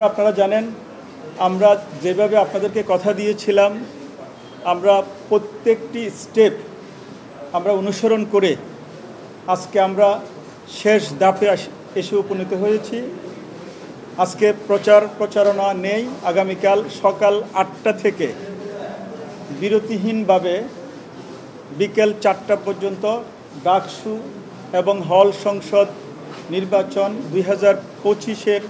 আপনারা জানেন আমরা যেভাবে আপনাদেরকে কথা দিয়েছিলাম আমরা প্রত্যেকটি স্টেপ আমরা অনুসরণ করে আজকে আমরা শেষ ধাপে এসে উপনীত হয়েছি। আজকে প্রচারণা নেই। আগামীকাল সকাল ৮টা থেকে বিরতিহীনভাবে বিকেল ৪টা পর্যন্ত ডাকসু এবং হল সংসদ নির্বাচন ২০২৫-এর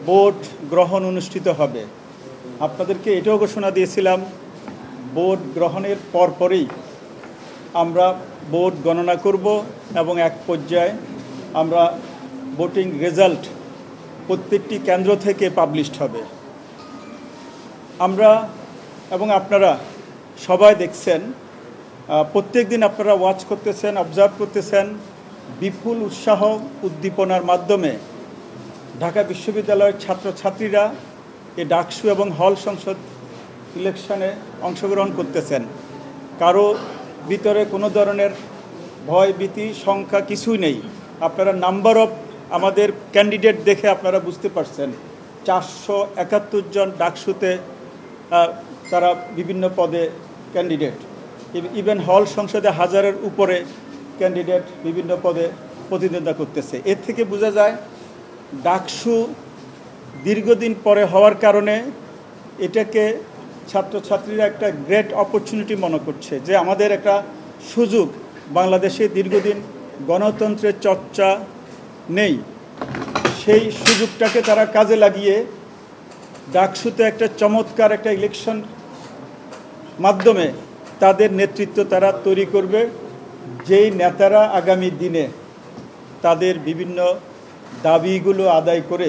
ভোট গ্রহণ অনুষ্ঠিত হবে। আপনাদেরকে এটাও ঘোষণা দিয়েছিলাম ভোট গ্রহণের পরপরই আমরা ভোট গণনা করব এবং এক পর্যায়ে আমরা ভোটিং রেজাল্ট প্রত্যেকটি কেন্দ্র থেকে পাবলিশড হবে। আমরা এবং আপনারা সবাই দেখছেন, প্রত্যেক দিন আপনারা ওয়াচ করতেছেন, অবজার্ভ করতেছেন, বিপুল উৎসাহ উদ্দীপনার মাধ্যমে ঢাকা বিশ্ববিদ্যালয়ের ছাত্রছাত্রীরা এই ডাকসু এবং হল সংসদ ইলেকশনে অংশগ্রহণ করতেছেন। কারো ভিতরে কোনো ধরনের ভয় ভীতি সংখ্যা কিছুই নেই। আপনারা নাম্বার অফ আমাদের ক্যান্ডিডেট দেখে আপনারা বুঝতে পারছেন 471 জন ডাকসুতে তারা বিভিন্ন পদে ক্যান্ডিডেট, ইভেন হল সংসদে 1000-এর উপরে ক্যান্ডিডেট বিভিন্ন পদে প্রতিদ্বন্দ্বিতা করতেছে। এর থেকে বোঝা যায় ডাকসু দীর্ঘদিন পরে হওয়ার কারণে এটাকে ছাত্রছাত্রীরা একটা গ্রেট অপরচুনিটি মনে করছে, যে আমাদের একটা সুযোগ, বাংলাদেশে দীর্ঘদিন গণতন্ত্রের চর্চা নেই, সেই সুযোগটাকে তারা কাজে লাগিয়ে ডাকসুতে একটা চমৎকার একটা ইলেকশন মাধ্যমে তাদের নেতৃত্ব তারা তৈরি করবে, যেই নেতারা আগামী দিনে তাদের বিভিন্ন দাবিগুলো আদায় করে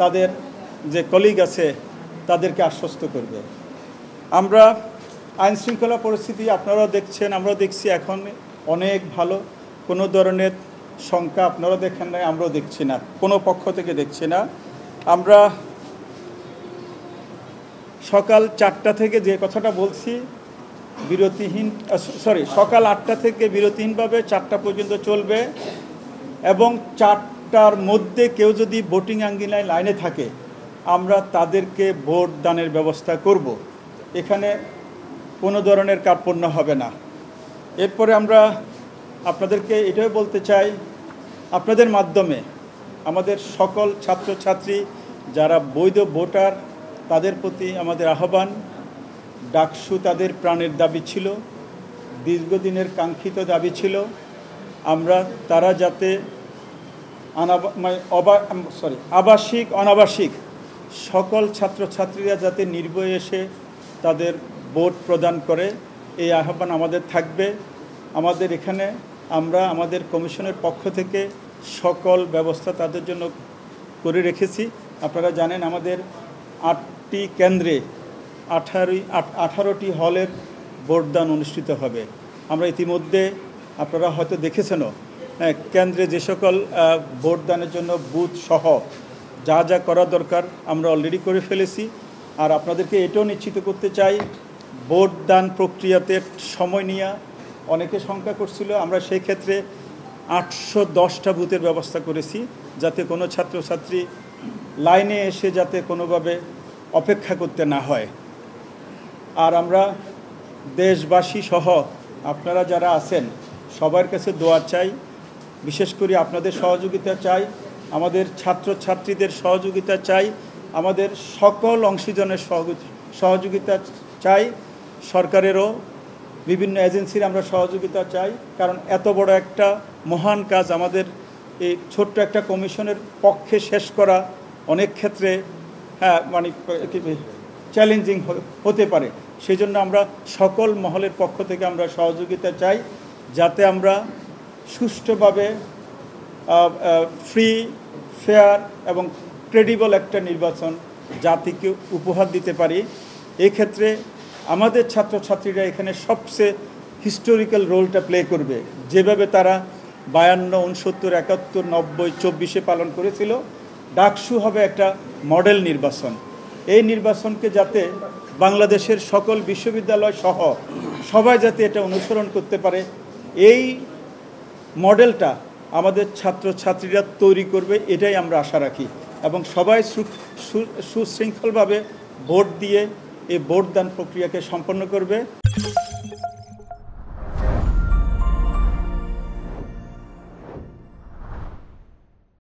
তাদের যে কলিগ আছে তাদেরকে আশ্বস্ত করবে। আমরা আইনশৃঙ্খলা পরিস্থিতি আপনারাও দেখছেন, আমরাও দেখছি এখন অনেক ভালো। কোনো ধরনের শঙ্কা আপনারাও দেখেন না, আমরাও দেখছি না, কোনো পক্ষ থেকে দেখছি না। আমরা সকাল 4টা থেকে যে কথাটা বলছি বিরতিহীন, সকাল 8টা থেকে বিরতিহীনভাবে 4টা পর্যন্ত চলবে এবং 4টার মধ্যে কেউ যদি ভোটিং আঙ্গিনায় লাইনে থাকে আমরা তাদেরকে ভোট দানের ব্যবস্থা করব। এখানে কোনো ধরনের কার্পণ্য হবে না। এরপরে আমরা আপনাদেরকে এটাই বলতে চাই, আপনাদের মাধ্যমে আমাদের সকল ছাত্রছাত্রী যারা বৈধ ভোটার তাদের প্রতি আমাদের আহ্বান, ডাকসু তাদের প্রাণের দাবি ছিল, দীর্ঘদিনের কাঙ্ক্ষিত দাবি ছিল। তারা যাতে আবাসিক অনাবাসিক সকল ছাত্রছাত্রীরা যাতে নির্ভয়ে এসে তাদের ভোট প্রদান করে, এই আহ্বান আমাদের থাকবে। আমাদের এখানে আমরা আমাদের কমিশনের পক্ষ থেকে সকল ব্যবস্থা তাদের জন্য করে রেখেছি। আপনারা জানেন আমাদের 8টি কেন্দ্রে 18টি হলের ভোটদান অনুষ্ঠিত হবে। আমরা ইতিমধ্যে আপনারা হয়তো দেখেছেনও, কেন্দ্রে যে সকল ভোটদানের জন্য বুথ সহ যা যা করা দরকার আমরা অলরেডি করে ফেলেছি। আর আপনাদেরকে এটাও নিশ্চিত করতে চাই, ভোটদান প্রক্রিয়াতে সময় নিয়ে অনেকে শঙ্কা করছিল, আমরা সেই ক্ষেত্রে 810টা বুথের ব্যবস্থা করেছি, যাতে কোনো ছাত্রছাত্রী লাইনে এসে যাতে কোনোভাবে অপেক্ষা করতে না হয়। আর আমরা দেশবাসী সহ আপনারা যারা আছেন সবার কাছে দোয়া চাই, বিশেষ করে আপনাদের সহযোগিতা চাই, আমাদের ছাত্রছাত্রীদের সহযোগিতা চাই, আমাদের সকল অংশীজনের সহযোগিতা চাই, সরকারেরও বিভিন্ন এজেন্সির আমরা সহযোগিতা চাই। কারণ এত বড় একটা মহান কাজ আমাদের এই ছোট্ট একটা কমিশনের পক্ষে শেষ করা অনেক ক্ষেত্রে চ্যালেঞ্জিং হতে পারে। সেই জন্য আমরা সকল মহলের পক্ষ থেকে আমরা সহযোগিতা চাই, যাতে আমরা সুষ্ঠুভাবে ফ্রি, ফেয়ার এবং ক্রেডিবল একটা নির্বাচন জাতিকে উপহার দিতে পারি। এই ক্ষেত্রে আমাদের ছাত্রছাত্রীরা এখানে সবচেয়ে হিস্টোরিক্যাল রোলটা প্লে করবে। যেভাবে তারা 52, 69, 71, 90, 24-এ পালন করেছিল, ডাকসু হবে একটা মডেল নির্বাচন। এই নির্বাচনকে যাতে বাংলাদেশের সকল বিশ্ববিদ্যালয় সহ সবাই যাতে এটা অনুসরণ করতে পারে, এই মডেলটা আমাদের ছাত্রছাত্রীরা তৈরি করবে, এটাই আমরা আশা রাখি। এবং সবাই সুশৃঙ্খলভাবে ভোট দিয়ে এই ভোটদান প্রক্রিয়াকে সম্পন্ন করবে।